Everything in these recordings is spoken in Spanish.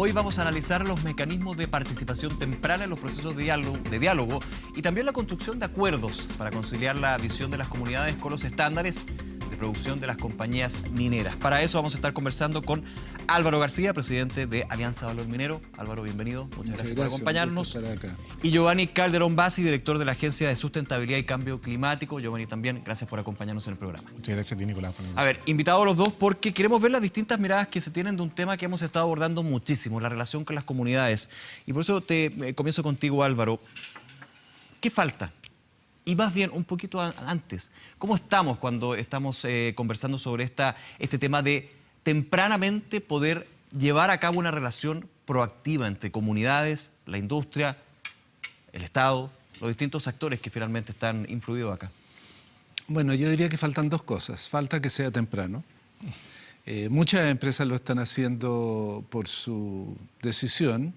Hoy vamos a analizar los mecanismos de participación temprana en los procesos de diálogo y también la construcción de acuerdos para conciliar la visión de las comunidades con los estándares de producción de las compañías mineras. Para eso vamos a estar conversando con Álvaro García, presidente de Alianza Valor Minero. Álvaro, bienvenido. Muchas gracias por acompañarnos. Y Giovanni Calderón Bassi, director de la Agencia de Sustentabilidad y Cambio Climático. Giovanni, también gracias por acompañarnos en el programa. Muchas gracias a ti, Nicolás. A ver, invitados los dos porque queremos ver las distintas miradas que se tienen de un tema que hemos estado abordando muchísimo, la relación con las comunidades. Y por eso comienzo contigo, Álvaro. ¿Qué falta? Y más bien, un poquito antes, ¿cómo estamos cuando estamos conversando sobre este tema de tempranamente poder llevar a cabo una relación proactiva entre comunidades, la industria, el Estado, los distintos actores que finalmente están influidos acá? Bueno, yo diría que faltan dos cosas. Falta que sea temprano. Muchas empresas lo están haciendo por su decisión,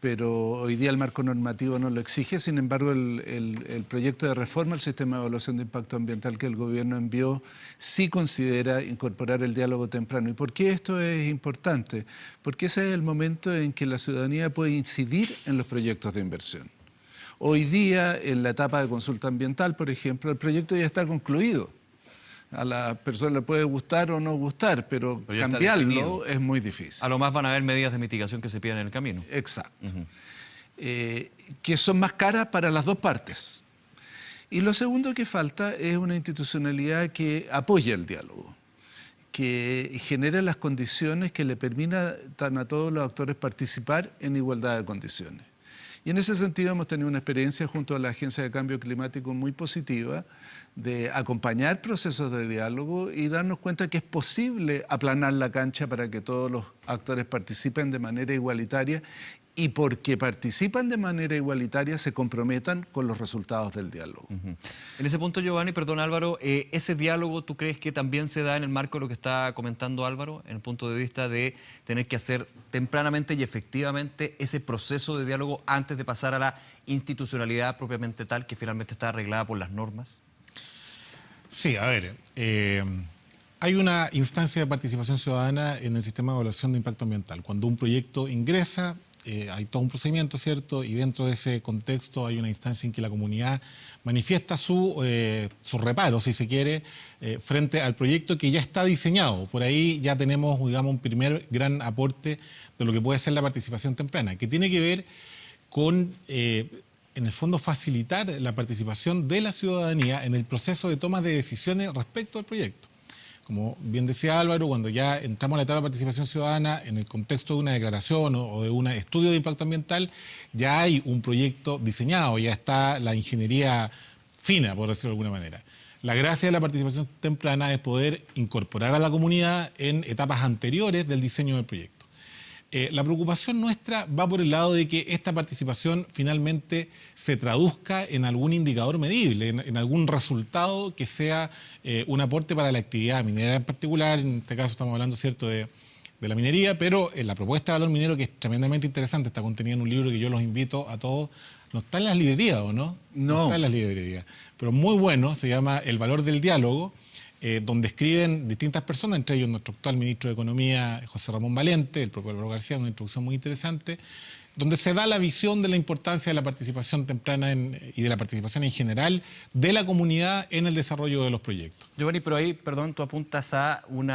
pero hoy día el marco normativo no lo exige. Sin embargo, el proyecto de reforma al sistema de evaluación de impacto ambiental que el gobierno envió sí considera incorporar el diálogo temprano. ¿Y por qué esto es importante? Porque ese es el momento en que la ciudadanía puede incidir en los proyectos de inversión. Hoy día, en la etapa de consulta ambiental, por ejemplo, el proyecto ya está concluido. A la persona le puede gustar o no gustar, pero cambiarlo es muy difícil. A lo más van a haber medidas de mitigación que se piden en el camino. Exacto. Que son más caras para las dos partes. Y lo segundo que falta es una institucionalidad que apoye el diálogo, que genere las condiciones que le permitan a todos los actores participar en igualdad de condiciones. Y en ese sentido hemos tenido una experiencia junto a la Agencia de Cambio Climático muy positiva de acompañar procesos de diálogo y darnos cuenta que es posible aplanar la cancha para que todos los actores participen de manera igualitaria y porque participan de manera igualitaria se comprometan con los resultados del diálogo. En ese punto, Giovanni, perdón Álvaro, ¿ese diálogo tú crees que también se da en el marco de lo que está comentando Álvaro, en el punto de vista de tener que hacer tempranamente y efectivamente ese proceso de diálogo antes de pasar a la institucionalidad propiamente tal que finalmente está arreglada por las normas? Sí, a ver, hay una instancia de participación ciudadana en el sistema de evaluación de impacto ambiental. Cuando un proyecto ingresa, hay todo un procedimiento, ¿cierto? Y dentro de ese contexto hay una instancia en que la comunidad manifiesta su reparo, si se quiere, frente al proyecto que ya está diseñado. Por ahí ya tenemos, digamos, un primer gran aporte de lo que puede ser la participación temprana, que tiene que ver con, en el fondo, facilitar la participación de la ciudadanía en el proceso de toma de decisiones respecto al proyecto. Como bien decía Álvaro, cuando ya entramos a la etapa de participación ciudadana en el contexto de una declaración o de un estudio de impacto ambiental, ya hay un proyecto diseñado, ya está la ingeniería fina, por decirlo de alguna manera. La gracia de la participación temprana es poder incorporar a la comunidad en etapas anteriores del diseño del proyecto. La preocupación nuestra va por el lado de que esta participación finalmente se traduzca en algún indicador medible, en algún resultado que sea un aporte para la actividad minera en particular. En este caso estamos hablando, ¿cierto?, de la minería, pero la propuesta de valor minero, que es tremendamente interesante, está contenida en un libro que yo los invito a todos. ¿No está en las librerías o no? No está en las librerías, pero muy bueno, se llama El valor del diálogo, donde escriben distintas personas, entre ellos nuestro actual ministro de Economía, José Ramón Valente, el propio Álvaro García, una introducción muy interesante, donde se da la visión de la importancia de la participación temprana y de la participación en general de la comunidad en el desarrollo de los proyectos. Giovanni, pero ahí, perdón, tú apuntas a un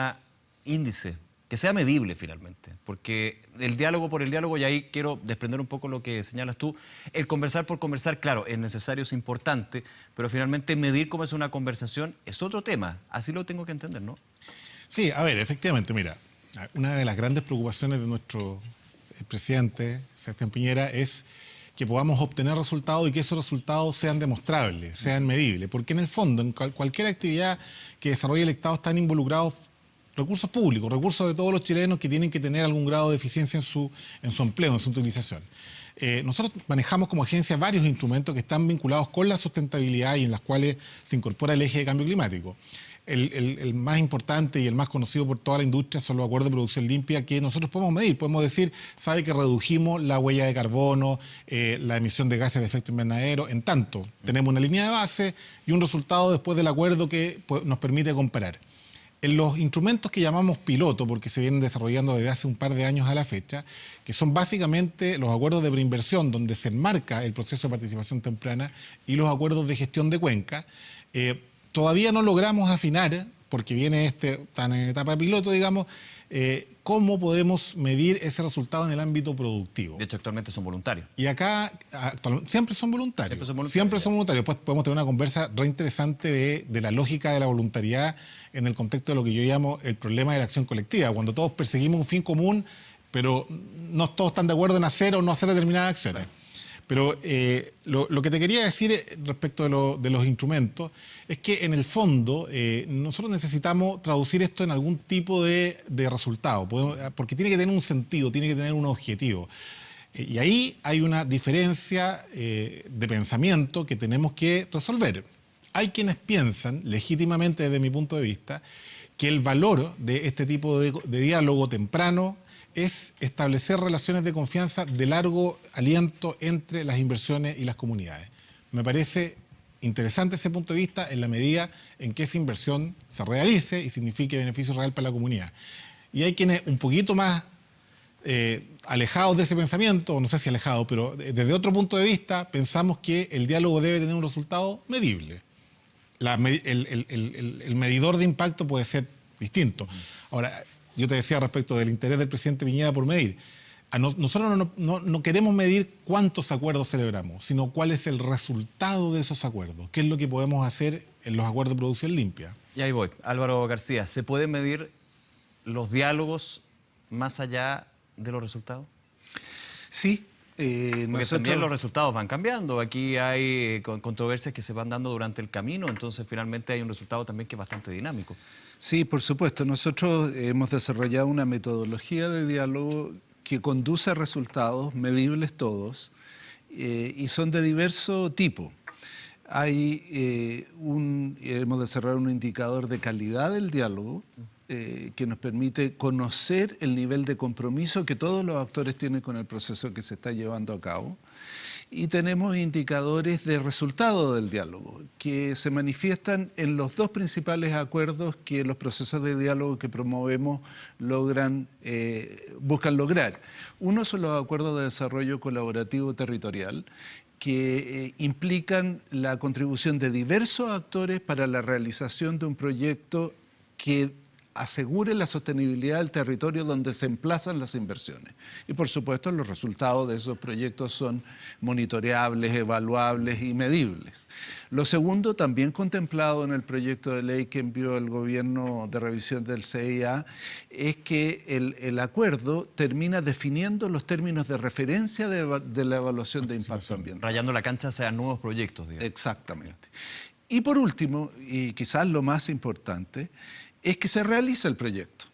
índice que sea medible finalmente, porque el diálogo por el diálogo, y ahí quiero desprender un poco lo que señalas tú, el conversar por conversar, claro, es necesario, es importante, pero finalmente medir cómo es una conversación es otro tema, así lo tengo que entender, ¿no? Sí, a ver, efectivamente, mira, una de las grandes preocupaciones de nuestro presidente, Sebastián Piñera, es que podamos obtener resultados y que esos resultados sean demostrables, sean medibles, porque en el fondo, en cualquier actividad que desarrolle el Estado están involucrados recursos públicos, recursos de todos los chilenos que tienen que tener algún grado de eficiencia en su empleo, en su utilización. Nosotros manejamos como agencia varios instrumentos que están vinculados con la sustentabilidad y en las cuales se incorpora el eje de cambio climático. El más importante y el más conocido por toda la industria son los acuerdos de producción limpia que nosotros podemos medir. Podemos decir, sabe que redujimos la huella de carbono, la emisión de gases de efecto invernadero, en tanto tenemos una línea de base y un resultado después del acuerdo que nos permite comparar. En los instrumentos que llamamos piloto, porque se vienen desarrollando desde hace un par de años a la fecha, que son básicamente los acuerdos de preinversión, donde se enmarca el proceso de participación temprana, y los acuerdos de gestión de cuenca, todavía no logramos afinar, porque viene tan en etapa de piloto, digamos, cómo podemos medir ese resultado en el ámbito productivo. De hecho, actualmente son voluntarios. Y acá siempre son voluntarios. Siempre son voluntarios. Pues podemos tener una conversa re interesante de la lógica de la voluntariedad en el contexto de lo que yo llamo el problema de la acción colectiva, cuando todos perseguimos un fin común, pero no todos están de acuerdo en hacer o no hacer determinadas acciones. Claro. Pero lo que te quería decir respecto de los instrumentos es que en el fondo nosotros necesitamos traducir esto en algún tipo de resultado, porque tiene que tener un sentido, tiene que tener un objetivo. Y ahí hay una diferencia de pensamiento que tenemos que resolver. Hay quienes piensan, legítimamente desde mi punto de vista, que el valor de este tipo de diálogo temprano es establecer relaciones de confianza de largo aliento entre las inversiones y las comunidades. Me parece interesante ese punto de vista en la medida en que esa inversión se realice y signifique beneficio real para la comunidad. Y hay quienes un poquito más alejados de ese pensamiento, no sé si alejados, pero desde otro punto de vista pensamos que el diálogo debe tener un resultado medible. El medidor de impacto puede ser distinto. Ahora, yo te decía respecto del interés del presidente Piñera por medir. Nosotros no queremos medir cuántos acuerdos celebramos, sino cuál es el resultado de esos acuerdos, qué es lo que podemos hacer en los acuerdos de producción limpia. Y ahí voy. Álvaro García, ¿se pueden medir los diálogos más allá de los resultados? Sí. Porque también los resultados van cambiando. Aquí hay controversias que se van dando durante el camino, entonces finalmente hay un resultado también que es bastante dinámico. Sí, por supuesto. Nosotros hemos desarrollado una metodología de diálogo que conduce a resultados medibles todos y son de diverso tipo. Hemos desarrollado un indicador de calidad del diálogo que nos permite conocer el nivel de compromiso que todos los actores tienen con el proceso que se está llevando a cabo. Y tenemos indicadores de resultado del diálogo que se manifiestan en los dos principales acuerdos que los procesos de diálogo que promovemos buscan lograr. Uno son los acuerdos de desarrollo colaborativo territorial que implican la contribución de diversos actores para la realización de un proyecto que asegure la sostenibilidad del territorio donde se emplazan las inversiones. Y por supuesto los resultados de esos proyectos son monitoreables, evaluables y medibles. Lo segundo, también contemplado en el proyecto de ley que envió el gobierno de revisión del CIA, es que el acuerdo termina definiendo los términos de referencia de la evaluación de impacto ambiental. Rayando la cancha hacia nuevos proyectos, digamos. Exactamente. Y por último, y quizás lo más importante, es que se realiza el proyecto.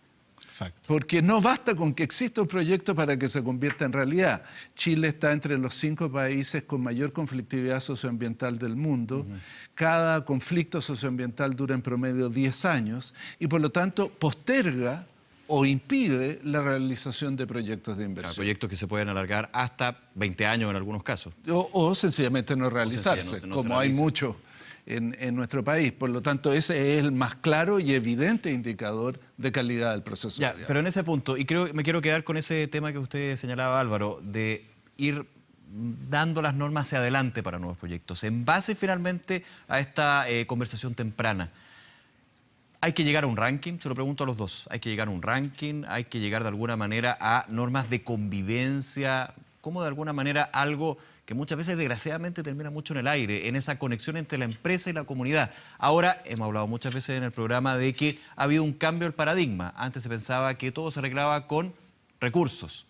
Exacto. Porque no basta con que exista un proyecto para que se convierta en realidad. Chile está entre los 5 países con mayor conflictividad socioambiental del mundo. Cada conflicto socioambiental dura en promedio 10 años y por lo tanto posterga o impide la realización de proyectos de inversión. Proyectos que se pueden alargar hasta 20 años en algunos casos. O sencillamente no realizarse, como hay muchos en nuestro país. Por lo tanto, ese es el más claro y evidente indicador de calidad del proceso. Ya, pero en ese punto, y me quiero quedar con ese tema que usted señalaba, Álvaro, de ir dando las normas hacia adelante para nuevos proyectos. En base finalmente a esta conversación temprana, ¿hay que llegar a un ranking? Se lo pregunto a los dos. ¿Hay que llegar a un ranking? ¿Hay que llegar de alguna manera a normas de convivencia? ¿Cómo de alguna manera algo que muchas veces desgraciadamente termina mucho en el aire, en esa conexión entre la empresa y la comunidad? Ahora, hemos hablado muchas veces en el programa de que ha habido un cambio del paradigma. Antes se pensaba que todo se arreglaba con recursos.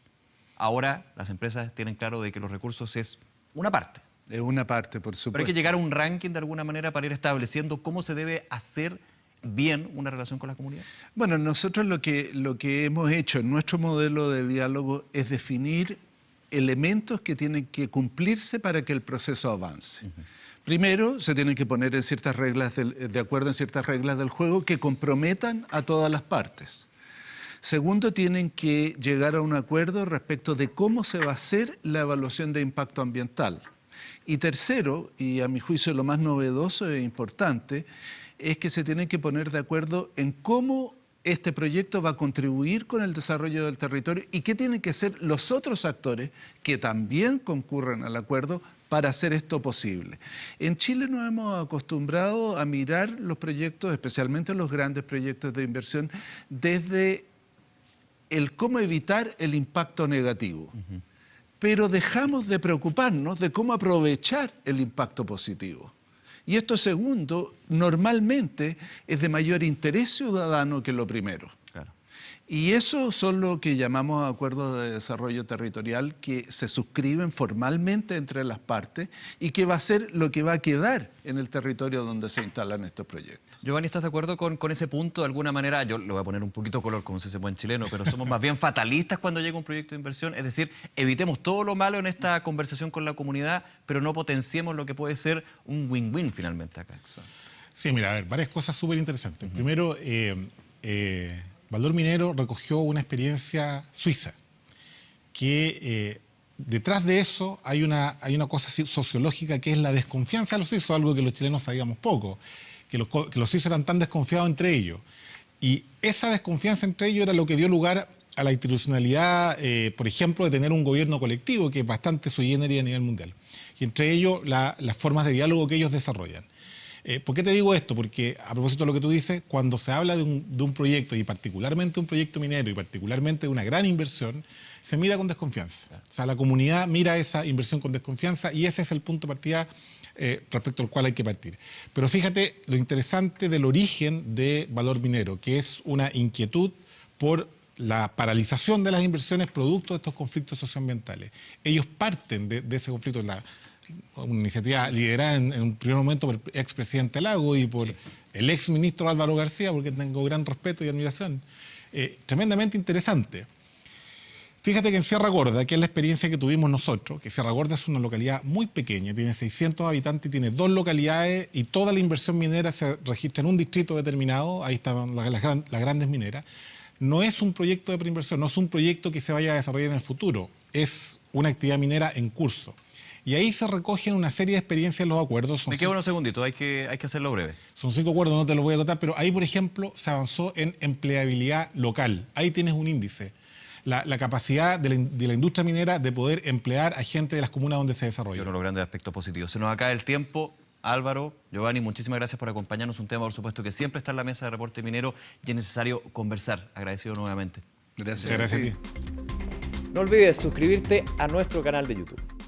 Ahora las empresas tienen claro de que los recursos es una parte. Es una parte, por supuesto. Pero hay que llegar a un ranking de alguna manera para ir estableciendo cómo se debe hacer bien una relación con la comunidad. Bueno, nosotros lo que hemos hecho en nuestro modelo de diálogo es definir elementos que tienen que cumplirse para que el proceso avance. Primero, se tienen que poner en ciertas reglas de acuerdo en ciertas reglas del juego que comprometan a todas las partes. Segundo, tienen que llegar a un acuerdo respecto de cómo se va a hacer la evaluación de impacto ambiental. Y tercero, y a mi juicio lo más novedoso e importante, es que se tienen que poner de acuerdo en cómo este proyecto va a contribuir con el desarrollo del territorio y qué tienen que ser los otros actores que también concurren al acuerdo para hacer esto posible. En Chile nos hemos acostumbrado a mirar los proyectos, especialmente los grandes proyectos de inversión, desde el cómo evitar el impacto negativo. Pero dejamos de preocuparnos de cómo aprovechar el impacto positivo. Y esto segundo, normalmente, es de mayor interés ciudadano que lo primero. Claro. Y eso son lo que llamamos acuerdos de desarrollo territorial que se suscriben formalmente entre las partes y que va a ser lo que va a quedar en el territorio donde se instalan estos proyectos. Giovanni, ¿estás de acuerdo con ese punto? De alguna manera, yo le voy a poner un poquito color, como se dice buen chileno, pero somos más bien fatalistas cuando llega un proyecto de inversión. Es decir, evitemos todo lo malo en esta conversación con la comunidad, pero no potenciemos lo que puede ser un win-win finalmente acá. Sí, mira, a ver, varias cosas súper interesantes. Primero, Valor Minero recogió una experiencia suiza, que detrás de eso hay una cosa sociológica que es la desconfianza de los suizos, algo que los chilenos sabíamos poco, que los suizos eran tan desconfiados entre ellos. Y esa desconfianza entre ellos era lo que dio lugar a la institucionalidad, por ejemplo, de tener un gobierno colectivo, que es bastante sui generis a nivel mundial. Y entre ellos las formas de diálogo que ellos desarrollan. ¿Por qué te digo esto? Porque a propósito de lo que tú dices, cuando se habla de un proyecto, y particularmente un proyecto minero, y particularmente de una gran inversión, se mira con desconfianza. Claro. O sea, la comunidad mira esa inversión con desconfianza y ese es el punto de partida respecto al cual hay que partir. Pero fíjate lo interesante del origen de Valor Minero, que es una inquietud por la paralización de las inversiones producto de estos conflictos socioambientales. Ellos parten de ese conflicto, una iniciativa liderada en un primer momento por el expresidente Lago y por el exministro Álvaro García, porque tengo gran respeto y admiración. Tremendamente interesante. Fíjate que en Sierra Gorda, que es la experiencia que tuvimos nosotros, que Sierra Gorda es una localidad muy pequeña, tiene 600 habitantes y tiene 2 localidades y toda la inversión minera se registra en un distrito determinado, ahí están las grandes mineras. No es un proyecto de preinversión, no es un proyecto que se vaya a desarrollar en el futuro, es una actividad minera en curso. Y ahí se recogen una serie de experiencias en los acuerdos. Me quedo unos segunditos, hay que hacerlo breve. Son 5 acuerdos, no te los voy a contar, pero ahí, por ejemplo, se avanzó en empleabilidad local. Ahí tienes un índice. La capacidad de la industria minera de poder emplear a gente de las comunas donde se desarrolla. Yo creo los grandes aspectos positivos. Se nos acaba el tiempo. Álvaro, Giovanni, muchísimas gracias por acompañarnos. Un tema, por supuesto, que siempre está en la mesa de Reporte Minero y es necesario conversar. Agradecido nuevamente. Gracias. Muchas gracias a ti. No olvides suscribirte a nuestro canal de YouTube.